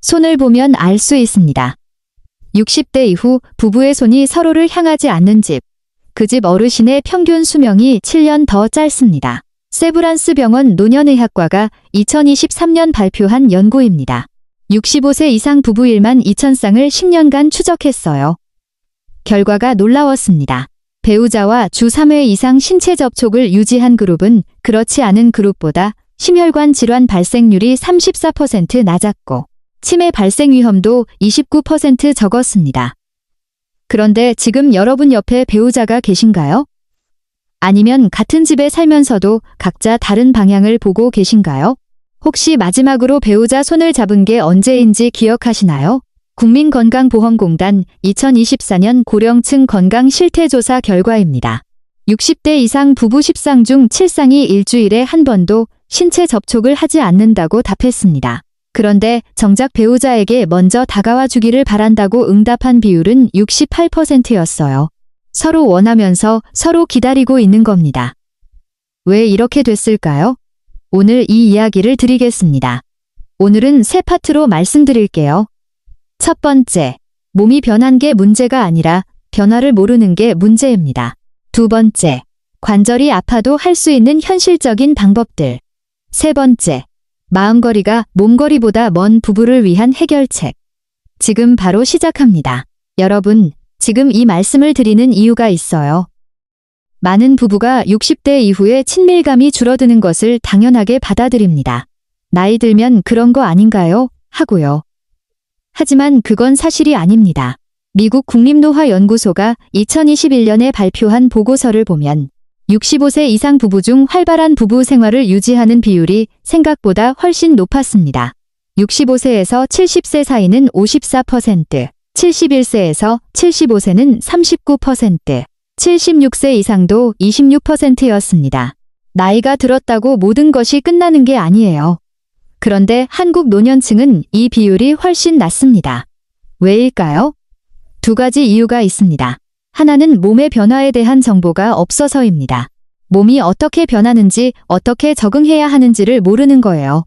손을 보면 알 수 있습니다. 60대 이후 부부의 손이 서로를 향하지 않는 집. 그 집 어르신의 평균 수명이 7년 더 짧습니다. 세브란스 병원 노년의학과가 2023년 발표한 연구입니다. 65세 이상 부부 1만 2천 쌍을 10년간 추적했어요. 결과가 놀라웠습니다. 배우자와 주 3회 이상 신체 접촉을 유지한 그룹은 그렇지 않은 그룹보다 심혈관 질환 발생률이 34% 낮았고 치매 발생 위험도 29% 적었습니다. 그런데 지금 여러분 옆에 배우자가 계신가요? 아니면 같은 집에 살면서도 각자 다른 방향을 보고 계신가요? 혹시 마지막으로 배우자 손을 잡은 게 언제인지 기억하시나요? 국민건강보험공단 2024년 고령층 건강실태조사 결과입니다. 60대 이상 부부 10쌍 중 7쌍이 일주일에 한 번도 신체 접촉을 하지 않는다고 답했습니다. 그런데 정작 배우자에게 먼저 다가와 주기를 바란다고 응답한 비율은 68%였어요. 서로 원하면서 서로 기다리고 있는 겁니다. 왜 이렇게 됐을까요? 오늘 이 이야기를 드리겠습니다. 오늘은 세 파트로 말씀드릴게요. 첫 번째, 몸이 변한 게 문제가 아니라 변화를 모르는 게 문제입니다. 두 번째, 관절이 아파도 할 수 있는 현실적인 방법들. 세 번째, 마음거리가 몸거리보다 먼 부부를 위한 해결책. 지금 바로 시작합니다. 여러분, 지금 이 말씀을 드리는 이유가 있어요. 많은 부부가 60대 이후에 친밀감이 줄어드는 것을 당연하게 받아들입니다. 나이 들면 그런 거 아닌가요? 하고요. 하지만 그건 사실이 아닙니다. 미국 국립노화연구소가 2021년에 발표한 보고서를 보면 65세 이상 부부 중 활발한 부부 생활을 유지하는 비율이 생각보다 훨씬 높았습니다. 65세에서 70세 사이는 54%, 71세에서 75세는 39%, 76세 이상도 26%였습니다. 나이가 들었다고 모든 것이 끝나는 게 아니에요. 그런데 한국 노년층은 이 비율이 훨씬 낮습니다. 왜일까요? 두 가지 이유가 있습니다. 하나는 몸의 변화에 대한 정보가 없어서입니다. 몸이 어떻게 변하는지, 어떻게 적응해야 하는지를 모르는 거예요.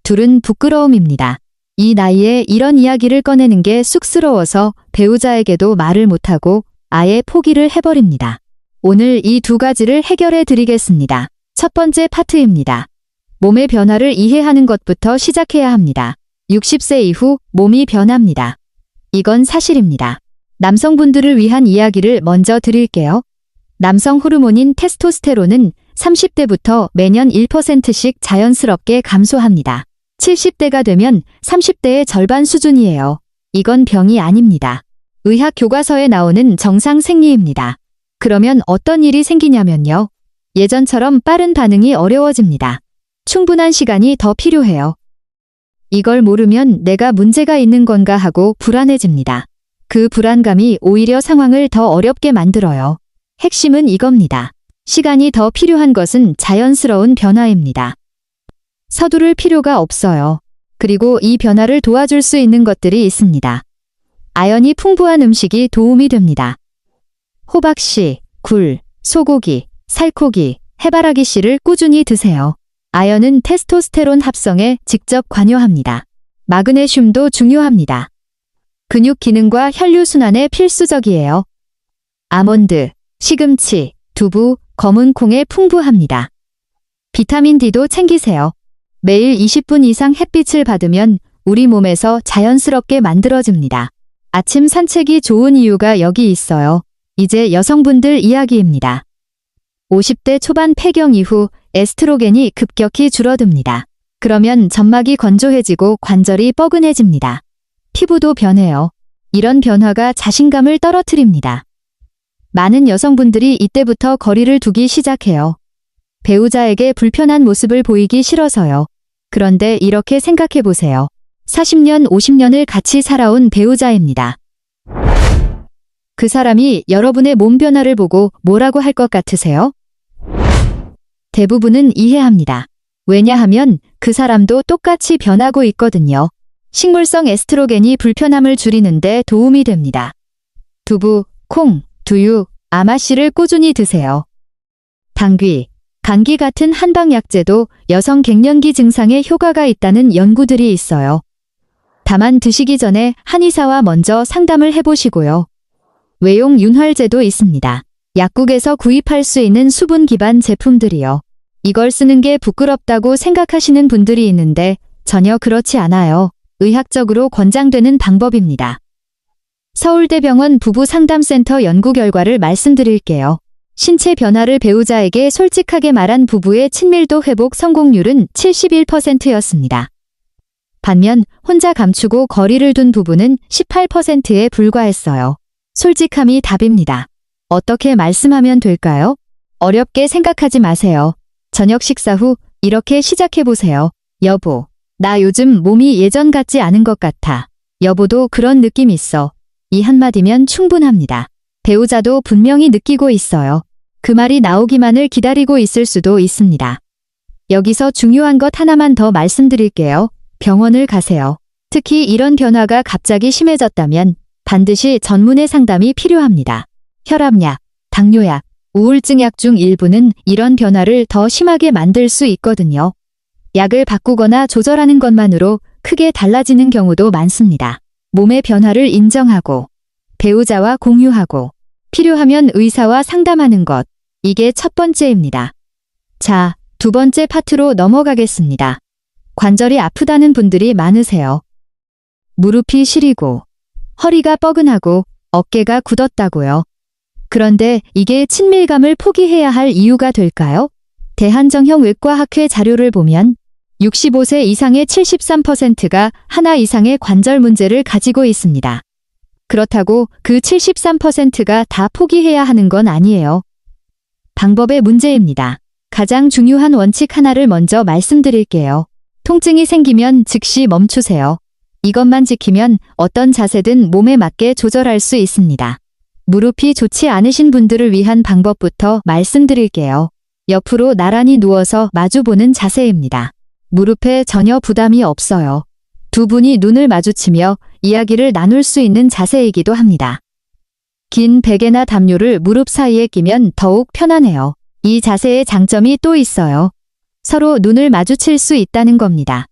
둘은 부끄러움입니다. 이 나이에 이런 이야기를 꺼내는 게 쑥스러워서 배우자에게도 말을 못하고 아예 포기를 해버립니다. 오늘 이 두 가지를 해결해 드리겠습니다. 첫 번째 파트입니다. 몸의 변화를 이해하는 것부터 시작해야 합니다. 60세 이후 몸이 변합니다. 이건 사실입니다. 남성분들을 위한 이야기를 먼저 드릴게요. 남성 호르몬인 테스토스테론은 30대부터 매년 1%씩 자연스럽게 감소합니다. 70대가 되면 30대의 절반 수준이에요. 이건 병이 아닙니다. 의학 교과서에 나오는 정상 생리입니다. 그러면 어떤 일이 생기냐면요. 예전처럼 빠른 반응이 어려워집니다. 충분한 시간이 더 필요해요. 이걸 모르면 내가 문제가 있는 건가 하고 불안해집니다. 그 불안감이 오히려 상황을 더 어렵게 만들어요. 핵심은 이겁니다. 시간이 더 필요한 것은 자연스러운 변화입니다. 서두를 필요가 없어요. 그리고 이 변화를 도와줄 수 있는 것들이 있습니다. 아연이 풍부한 음식이 도움이 됩니다. 호박씨, 굴, 소고기, 살코기, 해바라기 씨를 꾸준히 드세요. 아연은 테스토스테론 합성에 직접 관여합니다. 마그네슘도 중요합니다. 근육 기능과 혈류순환에 필수적이에요. 아몬드, 시금치, 두부, 검은 콩에 풍부합니다. 비타민 D도 챙기세요. 매일 20분 이상 햇빛을 받으면 우리 몸에서 자연스럽게 만들어집니다. 아침 산책이 좋은 이유가 여기 있어요. 이제 여성분들 이야기입니다. 50대 초반 폐경 이후 에스트로겐이 급격히 줄어듭니다. 그러면 점막이 건조해지고 관절이 뻐근해집니다. 피부도 변해요. 이런 변화가 자신감을 떨어뜨립니다. 많은 여성분들이 이때부터 거리를 두기 시작해요. 배우자에게 불편한 모습을 보이기 싫어서요. 그런데 이렇게 생각해 보세요. 40년, 50년을 같이 살아온 배우자입니다. 그 사람이 여러분의 몸 변화를 보고 뭐라고 할 것 같으세요? 대부분은 이해합니다. 왜냐하면 그 사람도 똑같이 변하고 있거든요. 식물성 에스트로겐이 불편함을 줄이는데 도움이 됩니다. 두부, 콩, 두유, 아마씨를 꾸준히 드세요. 당귀, 감기 같은 한방약재도 여성 갱년기 증상에 효과가 있다는 연구들이 있어요. 다만 드시기 전에 한의사와 먼저 상담을 해보시고요. 외용 윤활제도 있습니다. 약국에서 구입할 수 있는 수분 기반 제품들이요. 이걸 쓰는 게 부끄럽다고 생각하시는 분들이 있는데 전혀 그렇지 않아요. 의학적으로 권장되는 방법입니다. 서울대병원 부부상담센터 연구 결과를 말씀드릴게요. 신체 변화를 배우자에게 솔직하게 말한 부부의 친밀도 회복 성공률은 71%였습니다. 반면 혼자 감추고 거리를 둔 부부는 18%에 불과했어요. 솔직함이 답입니다. 어떻게 말씀하면 될까요? 어렵게 생각하지 마세요. 저녁 식사 후 이렇게 시작해보세요. 여보, 나 요즘 몸이 예전 같지 않은 것 같아. 여보도 그런 느낌 있어. 이 한마디면 충분합니다. 배우자도 분명히 느끼고 있어요. 그 말이 나오기만을 기다리고 있을 수도 있습니다. 여기서 중요한 것 하나만 더 말씀드릴게요. 병원을 가세요. 특히 이런 변화가 갑자기 심해졌다면 반드시 전문의 상담이 필요합니다. 혈압약, 당뇨약, 우울증약 중 일부는 이런 변화를 더 심하게 만들 수 있거든요. 약을 바꾸거나 조절하는 것만으로 크게 달라지는 경우도 많습니다. 몸의 변화를 인정하고 배우자와 공유하고 필요하면 의사와 상담하는 것. 이게 첫 번째입니다. 자, 두 번째 파트로 넘어가겠습니다. 관절이 아프다는 분들이 많으세요. 무릎이 시리고 허리가 뻐근하고 어깨가 굳었다고요. 그런데 이게 친밀감을 포기해야 할 이유가 될까요? 대한정형외과학회 자료를 보면 65세 이상의 73%가 하나 이상의 관절 문제를 가지고 있습니다. 그렇다고 그 73%가 다 포기해야 하는 건 아니에요. 방법의 문제입니다. 가장 중요한 원칙 하나를 먼저 말씀드릴게요. 통증이 생기면 즉시 멈추세요. 이것만 지키면 어떤 자세든 몸에 맞게 조절할 수 있습니다. 무릎이 좋지 않으신 분들을 위한 방법부터 말씀드릴게요. 옆으로 나란히 누워서 마주보는 자세입니다. 무릎에 전혀 부담이 없어요. 두 분이 눈을 마주치며 이야기를 나눌 수 있는 자세이기도 합니다. 긴 베개나 담요를 무릎 사이에 끼면 더욱 편안해요. 이 자세의 장점이 또 있어요. 서로 눈을 마주칠 수 있다는 겁니다.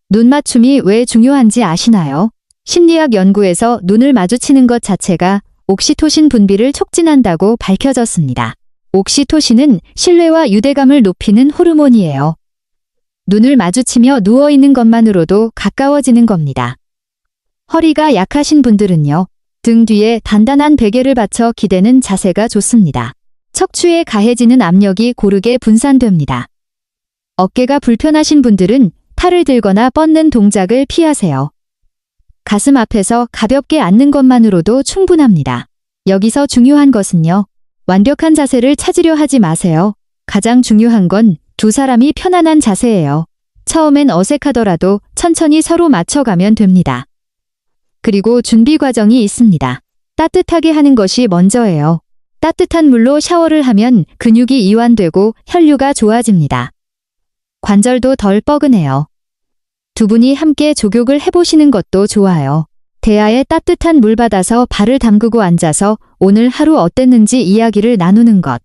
눈 맞춤이 왜 중요한지 아시나요? 심리학 연구에서 눈을 마주치는 것 자체가 옥시토신 분비를 촉진한다고 밝혀졌습니다. 옥시토신은 신뢰와 유대감을 높이는 호르몬이에요. 눈을 마주치며 누워있는 것만으로도 가까워지는 겁니다. 허리가 약하신 분들은요. 등 뒤에 단단한 베개를 받쳐 기대는 자세가 좋습니다. 척추에 가해지는 압력이 고르게 분산됩니다. 어깨가 불편하신 분들은 팔을 들거나 뻗는 동작을 피하세요. 가슴 앞에서 가볍게 앉는 것만으로도 충분합니다. 여기서 중요한 것은요. 완벽한 자세를 찾으려 하지 마세요. 가장 중요한 건 두 사람이 편안한 자세예요. 처음엔 어색하더라도 천천히 서로 맞춰가면 됩니다. 그리고 준비 과정이 있습니다. 따뜻하게 하는 것이 먼저예요. 따뜻한 물로 샤워를 하면 근육이 이완되고 혈류가 좋아집니다. 관절도 덜 뻐근해요. 두 분이 함께 족욕을 해보시는 것도 좋아요. 대야에 따뜻한 물 받아서 발을 담그고 앉아서 오늘 하루 어땠는지 이야기를 나누는 것.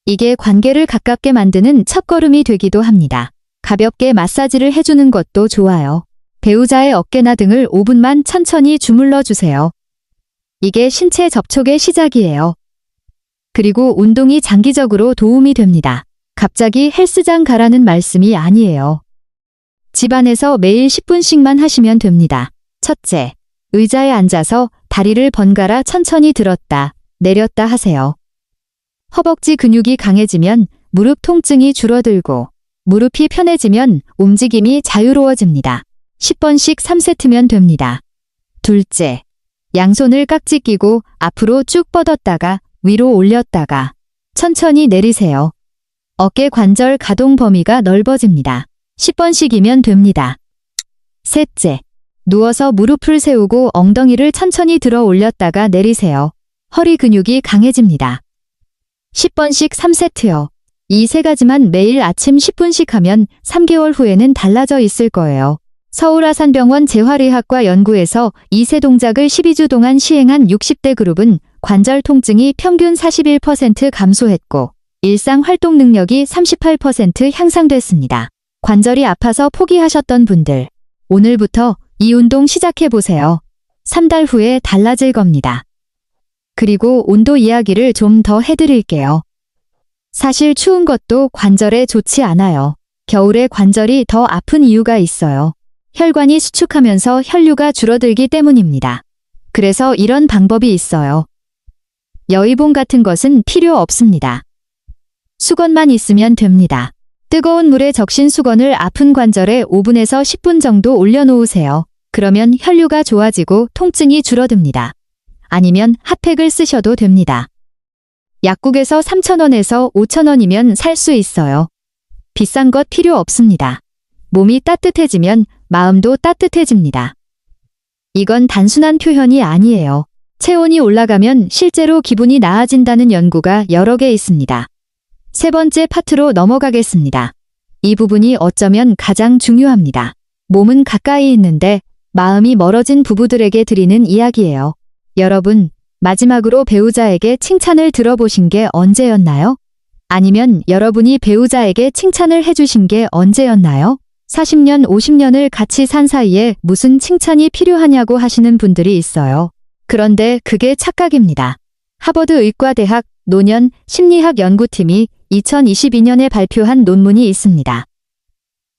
이게 관계를 가깝게 만드는 첫걸음이 되기도 합니다. 가볍게 마사지를 해주는 것도 좋아요. 배우자의 어깨나 등을 5분만 천천히 주물러 주세요. 이게 신체 접촉의 시작이에요. 그리고 운동이 장기적으로 도움이 됩니다. 갑자기 헬스장 가라는 말씀이 아니에요. 집안에서 매일 10분씩만 하시면 됩니다. 첫째, 의자에 앉아서 다리를 번갈아 천천히 들었다, 내렸다 하세요. 허벅지 근육이 강해지면 무릎 통증이 줄어들고 무릎이 편해지면 움직임이 자유로워집니다. 10번씩 3세트면 됩니다. 둘째, 양손을 깍지 끼고 앞으로 쭉 뻗었다가 위로 올렸다가 천천히 내리세요. 어깨 관절 가동 범위가 넓어집니다. 10번씩이면 됩니다. 셋째, 누워서 무릎을 세우고 엉덩이를 천천히 들어 올렸다가 내리세요. 허리 근육이 강해집니다. 10번씩 3세트요. 이 세 가지만 매일 아침 10분씩 하면 3개월 후에는 달라져 있을 거예요. 서울아산병원 재활의학과 연구에서 이 세 동작을 12주 동안 시행한 60대 그룹은 관절 통증이 평균 41% 감소했고 일상 활동 능력이 38% 향상됐습니다. 관절이 아파서 포기하셨던 분들, 오늘부터 이 운동 시작해보세요. 3달 후에 달라질 겁니다. 그리고 온도 이야기를 좀 더 해드릴게요. 사실 추운 것도 관절에 좋지 않아요. 겨울에 관절이 더 아픈 이유가 있어요. 혈관이 수축하면서 혈류가 줄어들기 때문입니다. 그래서 이런 방법이 있어요. 여의봉 같은 것은 필요 없습니다. 수건만 있으면 됩니다. 뜨거운 물에 적신 수건을 아픈 관절에 5분에서 10분 정도 올려놓으세요. 그러면 혈류가 좋아지고 통증이 줄어듭니다. 아니면 핫팩을 쓰셔도 됩니다. 약국에서 3,000원에서 5,000원이면 살 수 있어요. 비싼 것 필요 없습니다. 몸이 따뜻해지면 마음도 따뜻해집니다. 이건 단순한 표현이 아니에요. 체온이 올라가면 실제로 기분이 나아진다는 연구가 여러 개 있습니다. 세 번째 파트로 넘어가겠습니다. 이 부분이 어쩌면 가장 중요합니다. 몸은 가까이 있는데 마음이 멀어진 부부들에게 드리는 이야기예요. 여러분, 마지막으로 배우자에게 칭찬을 들어보신 게 언제였나요? 아니면 여러분이 배우자에게 칭찬을 해주신 게 언제였나요? 40년, 50년을 같이 산 사이에 무슨 칭찬이 필요하냐고 하시는 분들이 있어요. 그런데 그게 착각입니다. 하버드 의과대학 노년 심리학 연구팀이 2022년에 발표한 논문이 있습니다.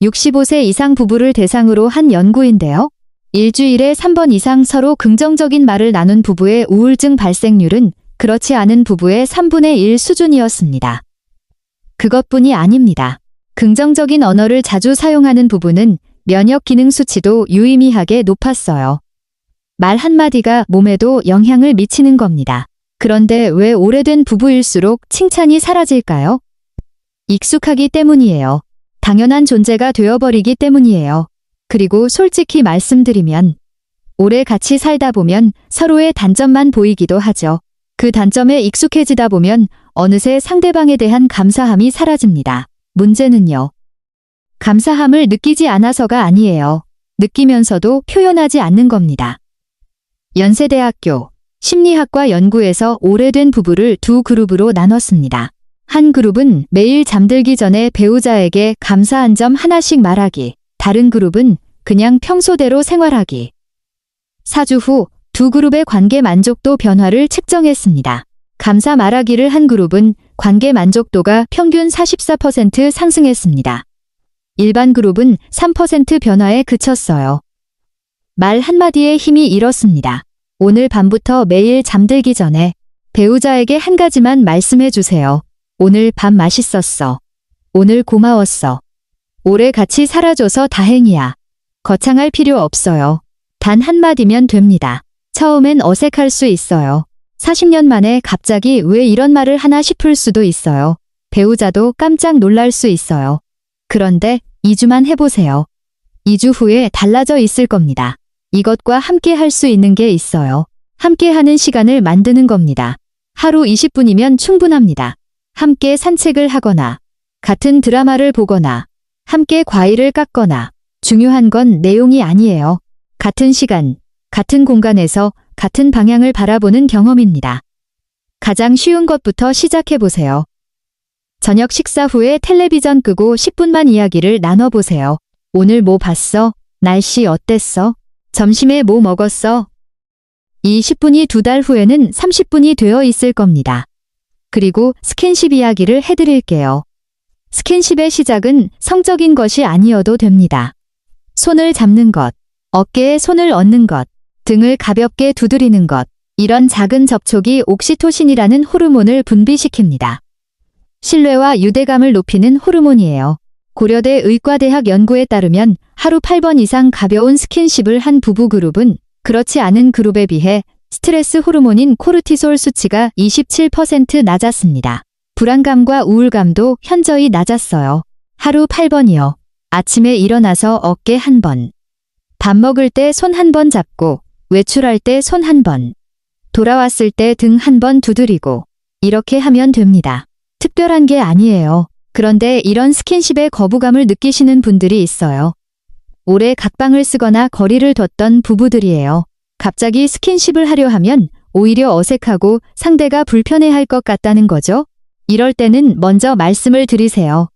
65세 이상 부부를 대상으로 한 연구인데요. 일주일에 3번 이상 서로 긍정적인 말을 나눈 부부의 우울증 발생률은 그렇지 않은 부부의 3분의 1 수준이었습니다. 그것뿐이 아닙니다. 긍정적인 언어를 자주 사용하는 부부는 면역 기능 수치도 유의미하게 높았어요. 말 한마디가 몸에도 영향을 미치는 겁니다. 그런데 왜 오래된 부부일수록 칭찬이 사라질까요? 익숙하기 때문이에요. 당연한 존재가 되어버리기 때문이에요. 그리고 솔직히 말씀드리면 오래 같이 살다 보면 서로의 단점만 보이기도 하죠. 그 단점에 익숙해지다 보면 어느새 상대방에 대한 감사함이 사라집니다. 문제는요. 감사함을 느끼지 않아서가 아니에요. 느끼면서도 표현하지 않는 겁니다. 연세대학교 심리학과 연구에서 오래된 부부를 두 그룹으로 나눴습니다. 한 그룹은 매일 잠들기 전에 배우자에게 감사한 점 하나씩 말하기, 다른 그룹은 그냥 평소대로 생활하기. 4주 후 두 그룹의 관계 만족도 변화를 측정했습니다. 감사 말하기를 한 그룹은 관계 만족도가 평균 44% 상승했습니다. 일반 그룹은 3% 변화에 그쳤어요. 말 한마디에 힘이 이렇습니다. 오늘 밤부터 매일 잠들기 전에 배우자에게 한 가지만 말씀해 주세요. 오늘 밤 맛있었어. 오늘 고마웠어. 오래 같이 살아줘서 다행이야. 거창할 필요 없어요. 단 한마디면 됩니다. 처음엔 어색할 수 있어요. 40년 만에 갑자기 왜 이런 말을 하나 싶을 수도 있어요. 배우자도 깜짝 놀랄 수 있어요. 그런데 2주만 해보세요. 2주 후에 달라져 있을 겁니다. 이것과 함께 할 수 있는 게 있어요. 함께 하는 시간을 만드는 겁니다. 하루 20분이면 충분합니다. 함께 산책을 하거나, 같은 드라마를 보거나, 함께 과일을 깎거나, 중요한 건 내용이 아니에요. 같은 시간, 같은 공간에서 같은 방향을 바라보는 경험입니다. 가장 쉬운 것부터 시작해보세요. 저녁 식사 후에 텔레비전 끄고 10분만 이야기를 나눠보세요. 오늘 뭐 봤어? 날씨 어땠어? 점심에 뭐 먹었어? 이 10분이 2달 후에는 30분이 되어 있을 겁니다. 그리고 스킨십 이야기를 해드릴게요. 스킨십의 시작은 성적인 것이 아니어도 됩니다. 손을 잡는 것, 어깨에 손을 얹는 것, 등을 가볍게 두드리는 것, 이런 작은 접촉이 옥시토신이라는 호르몬을 분비시킵니다. 신뢰와 유대감을 높이는 호르몬이에요. 고려대 의과대학 연구에 따르면 하루 8번 이상 가벼운 스킨십을 한 부부 그룹은 그렇지 않은 그룹에 비해 스트레스 호르몬인 코르티솔 수치가 27% 낮았습니다. 불안감과 우울감도 현저히 낮았어요. 하루 8번이요. 아침에 일어나서 어깨 1번. 밥 먹을 때 손 1번 잡고, 외출할 때 손 1번. 돌아왔을 때 등 1번 두드리고. 이렇게 하면 됩니다. 특별한 게 아니에요. 그런데 이런 스킨십에 거부감을 느끼시는 분들이 있어요. 오래 각방을 쓰거나 거리를 뒀던 부부들이에요. 갑자기 스킨십을 하려 하면 오히려 어색하고 상대가 불편해할 것 같다는 거죠. 이럴 때는 먼저 말씀을 드리세요.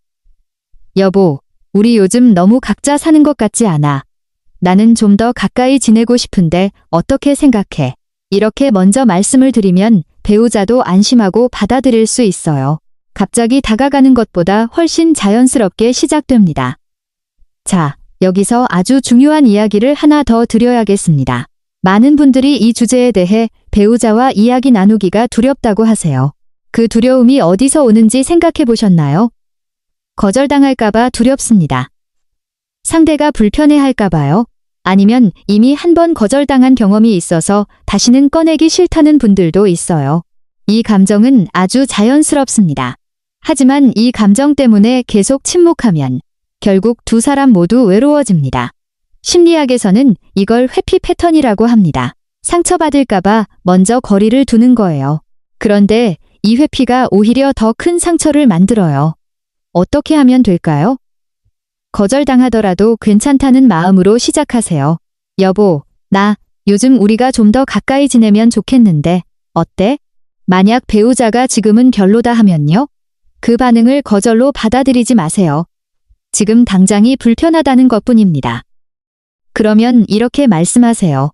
여보, 우리 요즘 너무 각자 사는 것 같지 않아? 나는 좀 더 가까이 지내고 싶은데 어떻게 생각해? 이렇게 먼저 말씀을 드리면 배우자도 안심하고 받아들일 수 있어요. 갑자기 다가가는 것보다 훨씬 자연스럽게 시작됩니다. 자, 여기서 아주 중요한 이야기를 하나 더 드려야겠습니다. 많은 분들이 이 주제에 대해 배우자와 이야기 나누기가 두렵다고 하세요. 그 두려움이 어디서 오는지 생각해 보셨나요? 거절당할까봐 두렵습니다. 상대가 불편해할까봐요? 아니면 이미 한 번 거절당한 경험이 있어서 다시는 꺼내기 싫다는 분들도 있어요. 이 감정은 아주 자연스럽습니다. 하지만 이 감정 때문에 계속 침묵하면 결국 두 사람 모두 외로워집니다. 심리학에서는 이걸 회피 패턴이라고 합니다. 상처받을까봐 먼저 거리를 두는 거예요. 그런데 이 회피가 오히려 더 큰 상처를 만들어요. 어떻게 하면 될까요? 거절당하더라도 괜찮다는 마음으로 시작하세요. 여보, 나 요즘 우리가 좀 더 가까이 지내면 좋겠는데 어때? 만약 배우자가 지금은 별로다 하면요? 그 반응을 거절로 받아들이지 마세요. 지금 당장이 불편하다는 것뿐입니다. 그러면 이렇게 말씀하세요.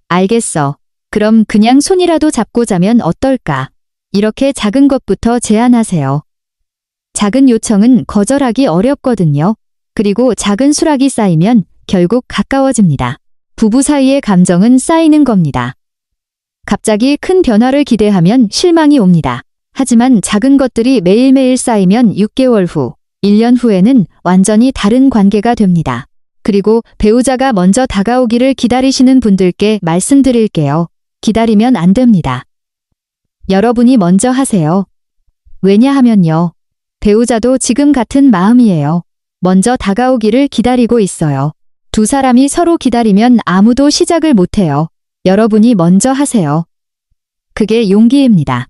알겠어. 그럼 그냥 손이라도 잡고 자면 어떨까? 이렇게 작은 것부터 제안하세요. 작은 요청은 거절하기 어렵거든요. 그리고 작은 수락이 쌓이면 결국 가까워집니다. 부부 사이의 감정은 쌓이는 겁니다. 갑자기 큰 변화를 기대하면 실망이 옵니다. 하지만 작은 것들이 매일매일 쌓이면 6개월 후, 1년 후에는 완전히 다른 관계가 됩니다. 그리고 배우자가 먼저 다가오기를 기다리시는 분들께 말씀드릴게요. 기다리면 안 됩니다. 여러분이 먼저 하세요. 왜냐하면요. 배우자도 지금 같은 마음이에요. 먼저 다가오기를 기다리고 있어요. 두 사람이 서로 기다리면 아무도 시작을 못해요. 여러분이 먼저 하세요. 그게 용기입니다.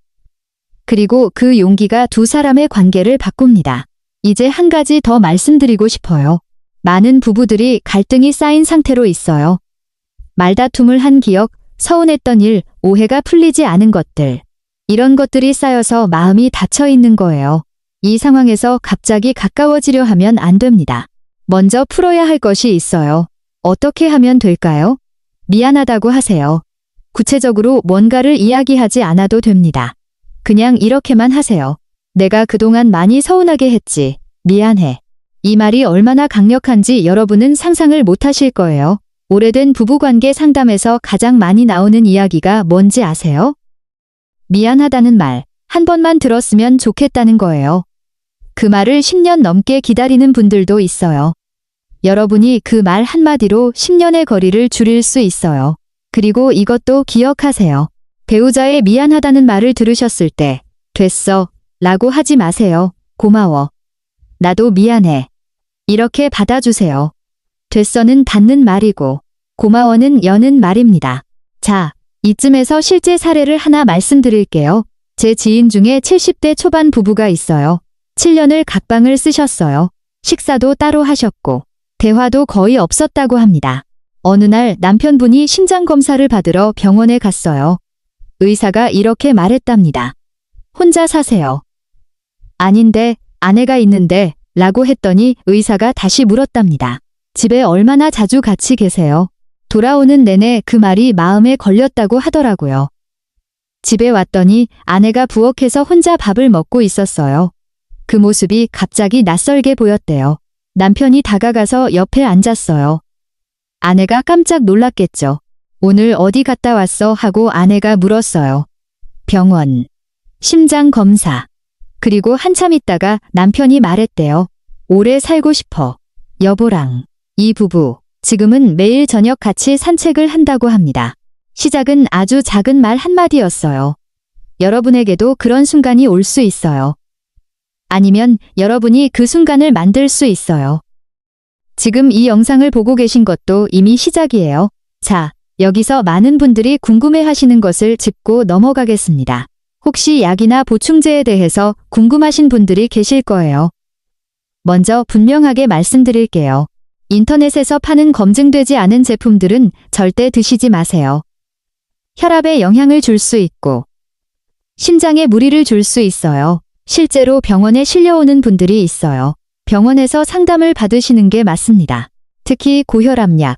그리고 그 용기가 두 사람의 관계를 바꿉니다. 이제 한 가지 더 말씀드리고 싶어요. 많은 부부들이 갈등이 쌓인 상태로 있어요. 말다툼을 한 기억, 서운했던 일, 오해가 풀리지 않은 것들. 이런 것들이 쌓여서 마음이 닫혀 있는 거예요. 이 상황에서 갑자기 가까워지려 하면 안 됩니다. 먼저 풀어야 할 것이 있어요. 어떻게 하면 될까요? 미안하다고 하세요. 구체적으로 뭔가를 이야기하지 않아도 됩니다. 그냥 이렇게만 하세요. 내가 그동안 많이 서운하게 했지. 미안해. 이 말이 얼마나 강력한지 여러분은 상상을 못하실 거예요. 오래된 부부관계 상담에서 가장 많이 나오는 이야기가 뭔지 아세요? 미안하다는 말, 한 번만 들었으면 좋겠다는 거예요. 그 말을 10년 넘게 기다리는 분들도 있어요. 여러분이 그 말 한마디로 10년의 거리를 줄일 수 있어요. 그리고 이것도 기억하세요. 배우자의 미안하다는 말을 들으셨을 때, 됐어, 라고 하지 마세요. 고마워. 나도 미안해. 이렇게 받아주세요. 됐어는 닫는 말이고, 고마워는 여는 말입니다. 자, 이쯤에서 실제 사례를 하나 말씀드릴게요. 제 지인 중에 70대 초반 부부가 있어요. 7년을 각방을 쓰셨어요. 식사도 따로 하셨고, 대화도 거의 없었다고 합니다. 어느 날 남편분이 심장검사를 받으러 병원에 갔어요. 의사가 이렇게 말했답니다. 혼자 사세요. 아닌데, 아내가 있는데, 라고 했더니 의사가 다시 물었답니다. 집에 얼마나 자주 같이 계세요? 돌아오는 내내 그 말이 마음에 걸렸다고 하더라고요. 집에 왔더니 아내가 부엌에서 혼자 밥을 먹고 있었어요. 그 모습이 갑자기 낯설게 보였대요. 남편이 다가가서 옆에 앉았어요. 아내가 깜짝 놀랐겠죠. 오늘 어디 갔다 왔어? 하고 아내가 물었어요. 병원. 심장 검사. 그리고 한참 있다가 남편이 말했대요. 오래 살고 싶어. 여보랑. 이 부부, 지금은 매일 저녁 같이 산책을 한다고 합니다. 시작은 아주 작은 말 한마디였어요. 여러분에게도 그런 순간이 올 수 있어요. 아니면 여러분이 그 순간을 만들 수 있어요. 지금 이 영상을 보고 계신 것도 이미 시작이에요. 자, 여기서 많은 분들이 궁금해 하시는 것을 짚고 넘어가겠습니다. 혹시 약이나 보충제에 대해서 궁금하신 분들이 계실 거예요. 먼저 분명하게 말씀드릴게요. 인터넷에서 파는 검증되지 않은 제품들은 절대 드시지 마세요. 혈압에 영향을 줄 수 있고, 심장에 무리를 줄 수 있어요. 실제로 병원에 실려오는 분들이 있어요. 병원에서 상담을 받으시는 게 맞습니다. 특히 고혈압약,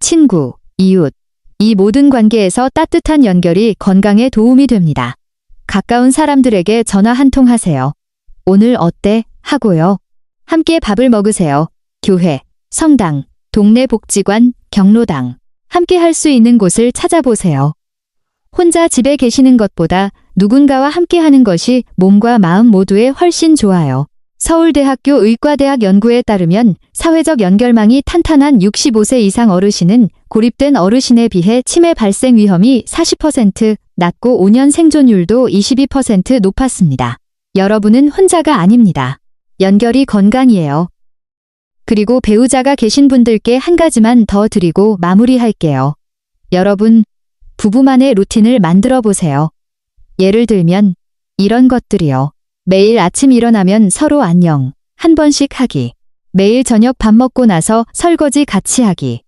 친구, 이웃. 이 모든 관계에서 따뜻한 연결이 건강에 도움이 됩니다. 가까운 사람들에게 전화 한 통 하세요. 오늘 어때? 하고요. 함께 밥을 먹으세요. 교회, 성당, 동네 복지관, 경로당. 함께 할 수 있는 곳을 찾아보세요. 혼자 집에 계시는 것보다 누군가와 함께 하는 것이 몸과 마음 모두에 훨씬 좋아요. 서울대학교 의과대학 연구에 따르면 사회적 연결망이 탄탄한 65세 이상 어르신은 고립된 어르신에 비해 치매 발생 위험이 40% 낮고 5년 생존율도 22% 높았습니다. 여러분은 혼자가 아닙니다. 연결이 건강이에요. 그리고 배우자가 계신 분들께 한 가지만 더 드리고 마무리할게요. 여러분, 부부만의 루틴을 만들어 보세요. 예를 들면 이런 것들이요. 매일 아침 일어나면 서로 안녕 한 번씩 하기. 매일 저녁 밥 먹고 나서 설거지 같이 하기.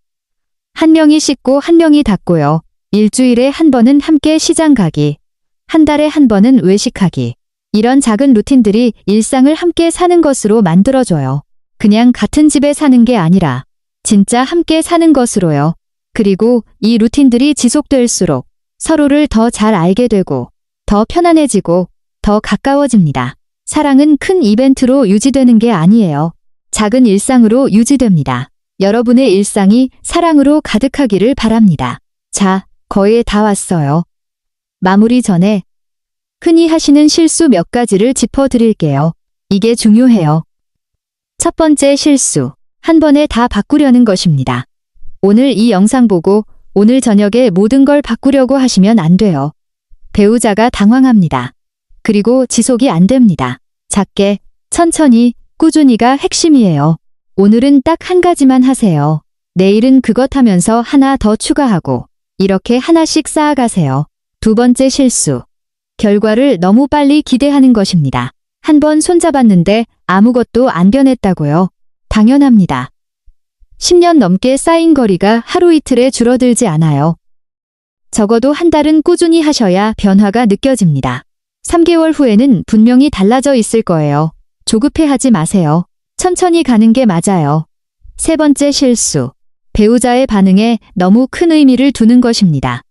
한 명이 씻고 한 명이 닦고요. 일주일에 한 번은 함께 시장 가기. 한 달에 한 번은 외식하기. 이런 작은 루틴들이 일상을 함께 사는 것으로 만들어줘요. 그냥 같은 집에 사는 게 아니라 진짜 함께 사는 것으로요. 그리고 이 루틴들이 지속될수록 서로를 더 잘 알게 되고 더 편안해지고 더 가까워집니다. 사랑은 큰 이벤트로 유지되는 게 아니에요. 작은 일상으로 유지됩니다. 여러분의 일상이 사랑으로 가득하기를 바랍니다. 자, 거의 다 왔어요. 마무리 전에 흔히 하시는 실수 몇 가지를 짚어드릴게요. 이게 중요해요. 첫 번째 실수. 한 번에 다 바꾸려는 것입니다. 오늘 이 영상 보고 오늘 저녁에 모든 걸 바꾸려고 하시면 안 돼요. 배우자가 당황합니다. 그리고 지속이 안 됩니다. 작게, 천천히, 꾸준히가 핵심이에요. 오늘은 딱 한 가지만 하세요. 내일은 그것 하면서 하나 더 추가하고 이렇게 하나씩 쌓아가세요. 두 번째 실수. 결과를 너무 빨리 기대하는 것입니다. 한 번 손잡았는데 아무것도 안 변했다고요? 당연합니다. 10년 넘게 쌓인 거리가 하루 이틀에 줄어들지 않아요. 적어도 한 달은 꾸준히 하셔야 변화가 느껴집니다. 3개월 후에는 분명히 달라져 있을 거예요. 조급해하지 마세요. 천천히 가는 게 맞아요. 세 번째 실수. 배우자의 반응에 너무 큰 의미를 두는 것입니다.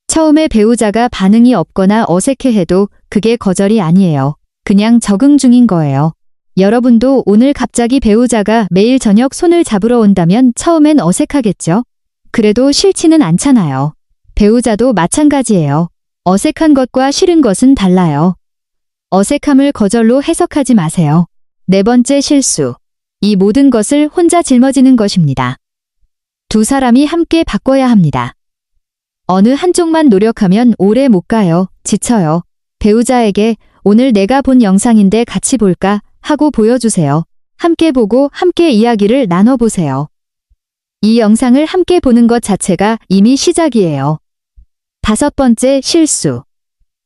처음에 배우자가 반응이 없거나 어색해해도 그게 거절이 아니에요. 그냥 적응 중인 거예요. 여러분도 오늘 갑자기 배우자가 매일 저녁 손을 잡으러 온다면 처음엔 어색하겠죠? 그래도 싫지는 않잖아요. 배우자도 마찬가지예요. 어색한 것과 싫은 것은 달라요. 어색함을 거절로 해석하지 마세요. 네 번째 실수. 이 모든 것을 혼자 짊어지는 것입니다. 두 사람이 함께 바꿔야 합니다. 어느 한쪽만 노력하면 오래 못 가요. 지쳐요. 배우자에게 오늘 내가 본 영상인데 같이 볼까? 하고 보여주세요. 함께 보고 함께 이야기를 나눠보세요. 이 영상을 함께 보는 것 자체가 이미 시작이에요. 다섯 번째 실수.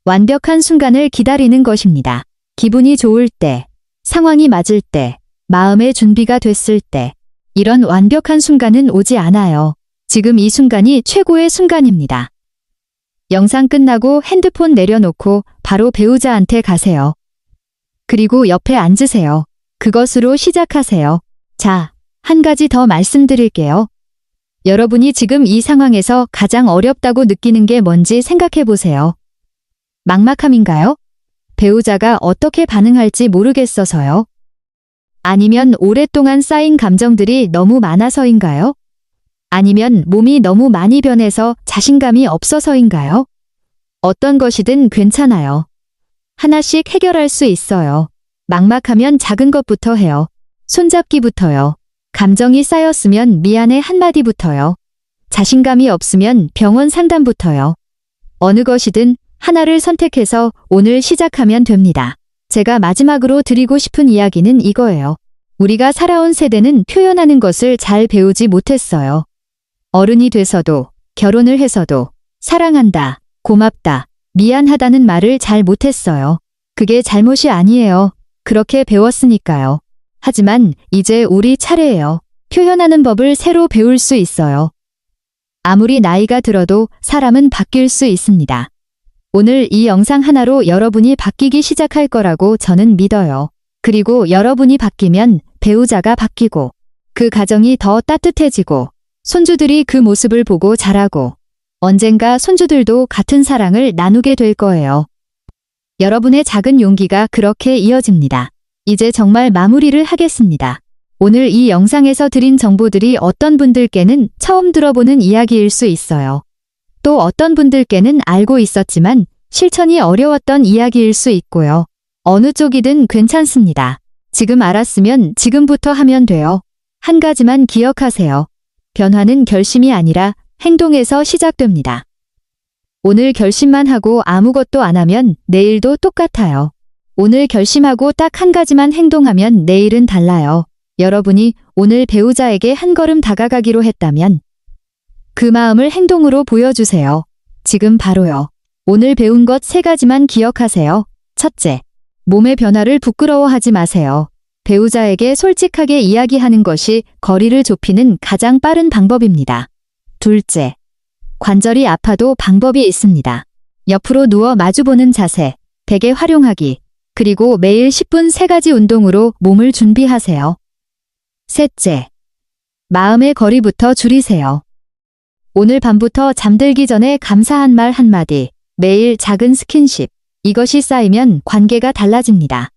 완벽한 순간을 기다리는 것입니다. 기분이 좋을 때, 상황이 맞을 때, 마음의 준비가 됐을 때, 이런 완벽한 순간은 오지 않아요. 지금 이 순간이 최고의 순간입니다. 영상 끝나고 핸드폰 내려놓고 바로 배우자한테 가세요. 그리고 옆에 앉으세요. 그것으로 시작하세요. 자, 한 가지 더 말씀드릴게요. 여러분이 지금 이 상황에서 가장 어렵다고 느끼는 게 뭔지 생각해 보세요. 막막함인가요? 배우자가 어떻게 반응할지 모르겠어서요? 아니면 오랫동안 쌓인 감정들이 너무 많아서인가요? 아니면 몸이 너무 많이 변해서 자신감이 없어서인가요? 어떤 것이든 괜찮아요. 하나씩 해결할 수 있어요. 막막하면 작은 것부터 해요. 손잡기부터요. 감정이 쌓였으면 미안해 한마디부터요. 자신감이 없으면 병원 상담부터요. 어느 것이든 하나를 선택해서 오늘 시작하면 됩니다. 제가 마지막으로 드리고 싶은 이야기는 이거예요. 우리가 살아온 세대는 표현하는 것을 잘 배우지 못했어요. 어른이 돼서도, 결혼을 해서도, 사랑한다, 고맙다, 미안하다는 말을 잘 못했어요. 그게 잘못이 아니에요. 그렇게 배웠으니까요. 하지만 이제 우리 차례예요. 표현하는 법을 새로 배울 수 있어요. 아무리 나이가 들어도 사람은 바뀔 수 있습니다. 오늘 이 영상 하나로 여러분이 바뀌기 시작할 거라고 저는 믿어요. 그리고 여러분이 바뀌면 배우자가 바뀌고 그 가정이 더 따뜻해지고 손주들이 그 모습을 보고 자라고 언젠가 손주들도 같은 사랑을 나누게 될 거예요. 여러분의 작은 용기가 그렇게 이어집니다. 이제 정말 마무리를 하겠습니다. 오늘 이 영상에서 드린 정보들이 어떤 분들께는 처음 들어보는 이야기일 수 있어요. 또 어떤 분들께는 알고 있었지만 실천이 어려웠던 이야기일 수 있고요. 어느 쪽이든 괜찮습니다. 지금 알았으면 지금부터 하면 돼요. 한 가지만 기억하세요. 변화는 결심이 아니라 행동에서 시작됩니다. 오늘 결심만 하고 아무것도 안 하면 내일도 똑같아요. 오늘 결심하고 딱 한 가지만 행동하면 내일은 달라요. 여러분이 오늘 배우자에게 한 걸음 다가가기로 했다면 그 마음을 행동으로 보여주세요. 지금 바로요. 오늘 배운 것 3가지만 기억하세요. 첫째, 몸의 변화를 부끄러워하지 마세요. 배우자에게 솔직하게 이야기하는 것이 거리를 좁히는 가장 빠른 방법입니다. 둘째, 관절이 아파도 방법이 있습니다. 옆으로 누워 마주보는 자세, 베개 활용하기, 그리고 매일 10분 3가지 운동으로 몸을 준비하세요. 셋째, 마음의 거리부터 줄이세요. 오늘 밤부터 잠들기 전에 감사한 말 한마디, 매일 작은 스킨십, 이것이 쌓이면 관계가 달라집니다.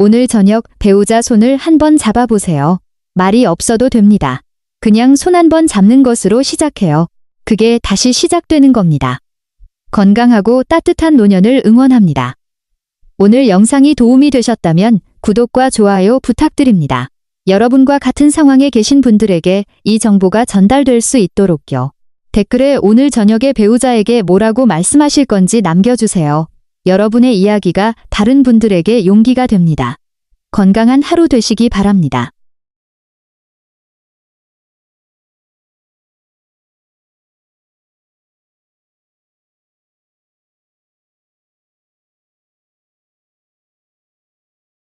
오늘 저녁 배우자 손을 한번 잡아보세요. 말이 없어도 됩니다. 그냥 손 한번 잡는 것으로 시작해요. 그게 다시 시작되는 겁니다. 건강하고 따뜻한 노년을 응원합니다. 오늘 영상이 도움이 되셨다면 구독과 좋아요 부탁드립니다. 여러분과 같은 상황에 계신 분들에게 이 정보가 전달될 수 있도록요. 댓글에 오늘 저녁에 배우자에게 뭐라고 말씀하실 건지 남겨주세요. 여러분의 이야기가 다른 분들에게 용기가 됩니다. 건강한 하루 되시기 바랍니다.